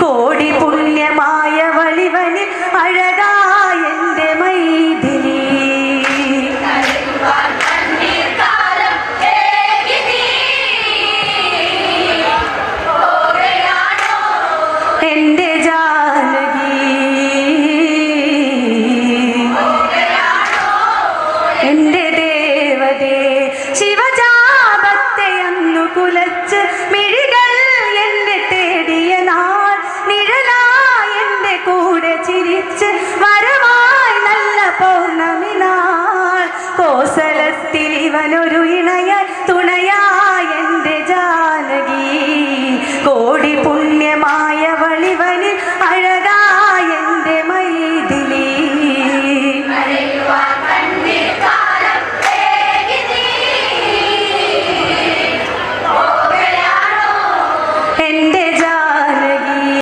കോടി പുണ്യമായ വളിവനിൽ അഴകായ എൻ്റെ മൈഥിലി. എൻ്റെ ജാനകി എൻ്റെ ദേവതേ ശിവജാപത്തെ അന്നു കുലച്ച് മിഴികൾ എന്നെ തേടിയ നാൾ നിഴലായി എൻ്റെ കൂടെ ചിരിച്ച് വരമായി നല്ല പൗർണമി നാൾ കോസലത്തിൽ ഇവനൊരു ഇണയ